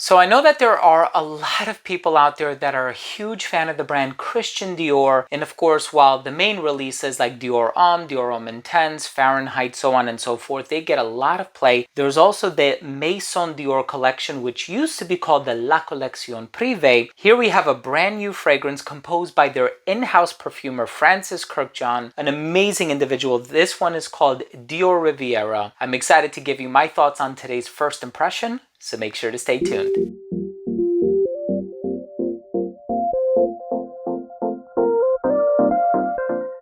So I know that there are a lot of people out there that are a huge fan of the brand Christian Dior. And of course, while the main releases like Dior Homme, Dior Homme Intense, Fahrenheit, so on and so forth, they get a lot of play. There's also the Maison Dior collection, which used to be called the La Collection Privée. Here we have a brand new fragrance composed by their in-house perfumer, Francis Kirkjohn, an amazing individual. This one is called Dioriviera. I'm excited to give you my thoughts on today's first impression, so make sure to stay tuned.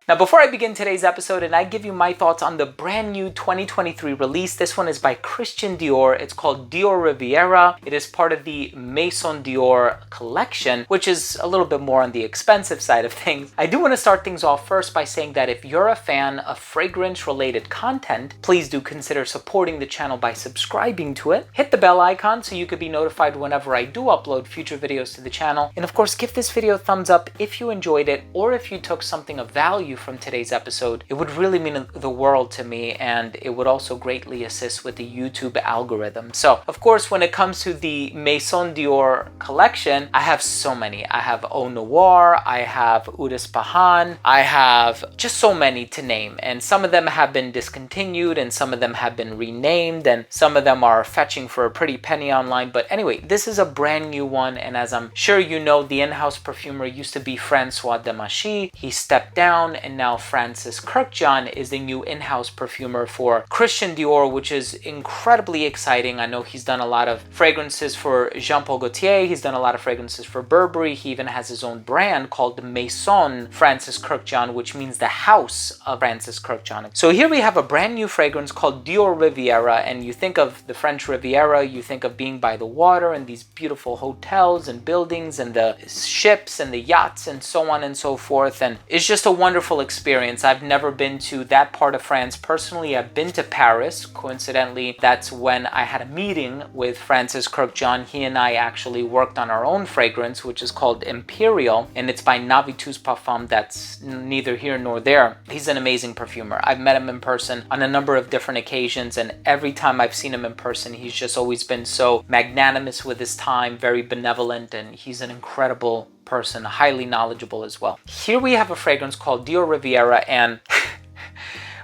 Now, before I begin today's episode and I give you my thoughts on the brand new 2023 release, this one is by Christian Dior. It's called Dioriviera. It is part of the Maison Dior collection, which is a little bit more on the expensive side of things. I do want to start things off first by saying that if you're a fan of fragrance-related content, please do consider supporting the channel by subscribing to it. Hit the bell icon so you could be notified whenever I do upload future videos to the channel. And of course, give this video a thumbs up if you enjoyed it or if you took something of value from today's episode. It would really mean the world to me, and it would also greatly assist with the YouTube algorithm. So of course, when it comes to the Maison Dior collection, I have so many. I have Eau Noir, I have Eau d'Ispahan, I have just so many to name, and some of them have been discontinued and some of them have been renamed and some of them are fetching for a pretty penny online. But anyway, this is a brand new one, and as I'm sure you know, the in-house perfumer used to be Francois Demachy. He stepped down, and now Francis Kirkjohn is the new in-house perfumer for Christian Dior, which is incredibly exciting. I know he's done a lot of fragrances for Jean Paul Gaultier. He's done a lot of fragrances for Burberry. He even has his own brand called Maison Francis Kirkjohn, which means the house of Francis Kirkjohn. So here we have a brand new fragrance called Dioriviera, and you think of the French Riviera, you think of being by the water and these beautiful hotels and buildings and the ships and the yachts and so on and so forth, and it's just a wonderful experience. I've never been to that part of France personally. I've been to Paris. Coincidentally, that's when I had a meeting with Francis Kirkjohn. He and I actually worked on our own fragrance, which is called Imperial, and it's by Navitus Parfums. That's neither here nor there. He's an amazing perfumer. I've met him in person on a number of different occasions, and every time I've seen him in person, he's just always been so magnanimous with his time, very benevolent, and he's an incredible person, highly knowledgeable as well. Here we have a fragrance called Dioriviera, and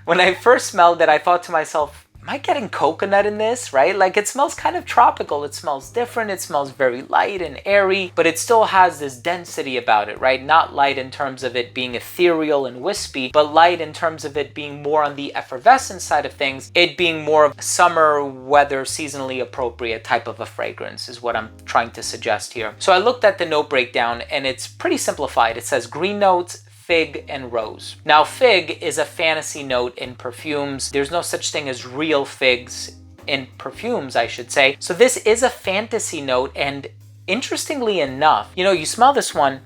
when I first smelled it, I thought to myself, am I getting coconut in this, right? Like, it smells kind of tropical. It smells different. It smells very light and airy, but it still has this density about it, right? Not light in terms of it being ethereal and wispy, but light in terms of it being more on the effervescent side of things, it being more of summer weather, seasonally appropriate type of a fragrance is what I'm trying to suggest here. So I looked at the note breakdown and it's pretty simplified. It says green notes, fig, and rose. Now, fig is a fantasy note in perfumes. There's no such thing as real figs in perfumes, I should say. So this is a fantasy note, and interestingly enough, you know, you smell this one,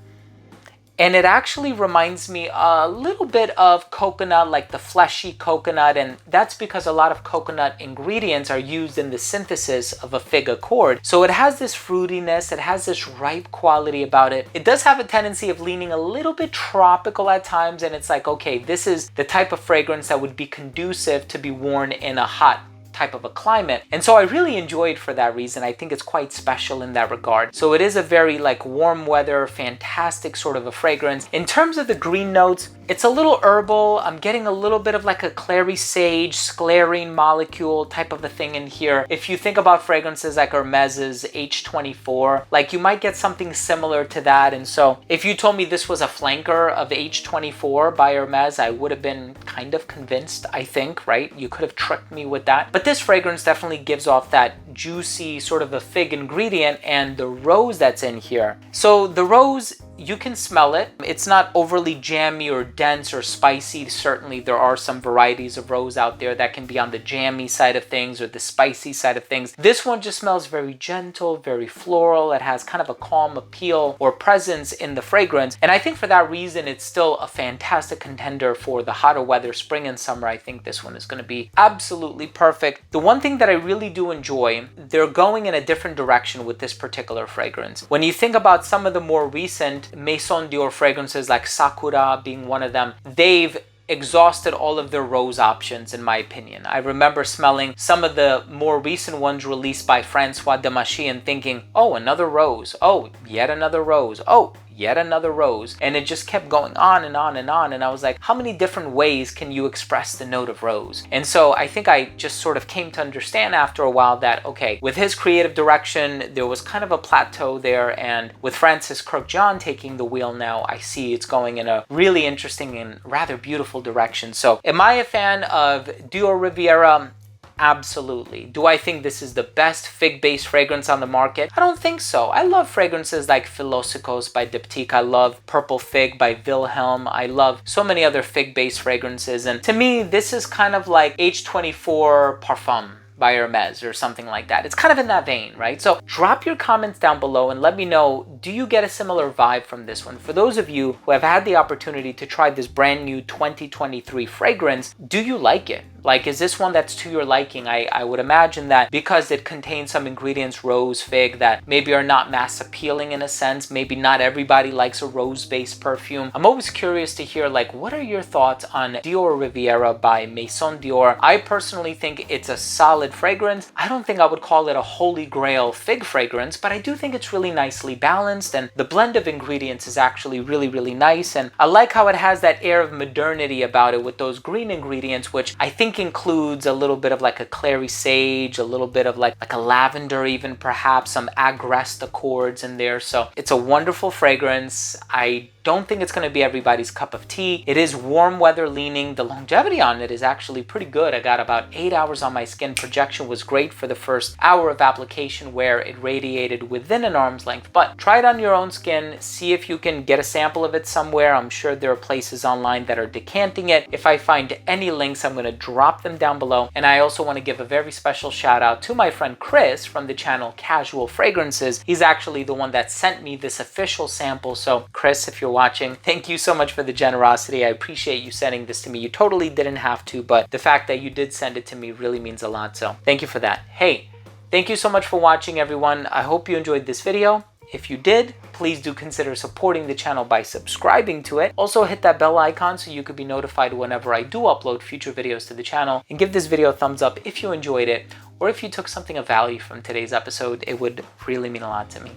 and it actually reminds me a little bit of coconut, like the fleshy coconut, and that's because a lot of coconut ingredients are used in the synthesis of a fig accord. So it has this fruitiness, it has this ripe quality about it. It does have a tendency of leaning a little bit tropical at times, and it's like, okay, this is the type of fragrance that would be conducive to be worn in a hot type of a climate. And so I really enjoyed for that reason. I think it's quite special in that regard. So it is a very like warm weather, fantastic sort of a fragrance. In terms of the green notes, it's a little herbal. I'm getting a little bit of like a clary sage, sclerine molecule type of a thing in here. If you think about fragrances like Hermès's H24, like you might get something similar to that. And so if you told me this was a flanker of H24 by Hermès, I would have been kind of convinced, I think, right? You could have tricked me with that. But this fragrance definitely gives off that juicy sort of a fig ingredient, and the rose that's in here. So the rose, you can smell it. It's not overly jammy or dense or spicy. Certainly there are some varieties of rose out there that can be on the jammy side of things or the spicy side of things. This one just smells very gentle, very floral. It has kind of a calm appeal or presence in the fragrance. And I think for that reason, it's still a fantastic contender for the hotter weather, spring and summer. I think this one is going to be absolutely perfect. The one thing that I really do enjoy, they're going in a different direction with this particular fragrance. When you think about some of the more recent Maison Dior fragrances like Sakura being one of them, they've exhausted all of their rose options, in my opinion. I remember smelling some of the more recent ones released by Francois Demachy and thinking, oh, another rose. Oh, yet another rose. Oh, yet another rose. And it just kept going on and on and on. And I was like, how many different ways can you express the note of rose? And so I think I just sort of came to understand after a while that, okay, with his creative direction, there was kind of a plateau there. And with Francis Kirkjohn taking the wheel now, I see it's going in a really interesting and rather beautiful direction. So am I a fan of Dioriviera? Absolutely. Do I think this is the best fig-based fragrance on the market? I don't think so. I love fragrances like Philosopos by Diptyque. I love Purple Fig by Wilhelm. I love so many other fig-based fragrances. And to me, this is kind of like H24 Parfum by Hermes or something like that. It's kind of in that vein, right? So drop your comments down below and let me know, do you get a similar vibe from this one? For those of you who have had the opportunity to try this brand new 2023 fragrance, do you like it? Like, is this one that's to your liking? I would imagine that because it contains some ingredients, rose, fig, that maybe are not mass appealing in a sense. Maybe not everybody likes a rose-based perfume. I'm always curious to hear, like, what are your thoughts on Dioriviera by Maison Dior? I personally think it's a solid fragrance. I don't think I would call it a holy grail fig fragrance, but I do think it's really nicely balanced, and the blend of ingredients is actually really, really nice. And I like how it has that air of modernity about it with those green ingredients, which I think includes a little bit of like a clary sage, a little bit of like a lavender, even perhaps some agreste accords in there. So it's a wonderful fragrance. I don't think it's going to be everybody's cup of tea. It is warm weather leaning. The longevity on it is actually pretty good. I got about 8 hours on my skin. Projection was great for the first hour of application where it radiated within an arm's length. But try it on your own skin. See if you can get a sample of it somewhere. I'm sure there are places online that are decanting it. If I find any links, I'm going to drop them down below. And I also want to give a very special shout out to my friend Chris from the channel Casual Fragrances. He's actually the one that sent me this official sample. So Chris, if you're watching, thank you so much for the generosity. I appreciate you sending this to me. You totally didn't have to, but the fact that you did send it to me really means a lot. So thank you for that. Hey, thank you so much for watching, everyone. I hope you enjoyed this video. If you did, please do consider supporting the channel by subscribing to it. Also hit that bell icon so you could be notified whenever I do upload future videos to the channel, and give this video a thumbs up if you enjoyed it, or if you took something of value from today's episode. It would really mean a lot to me.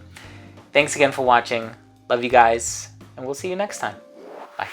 Thanks again for watching. Love you guys, and we'll see you next time. Bye.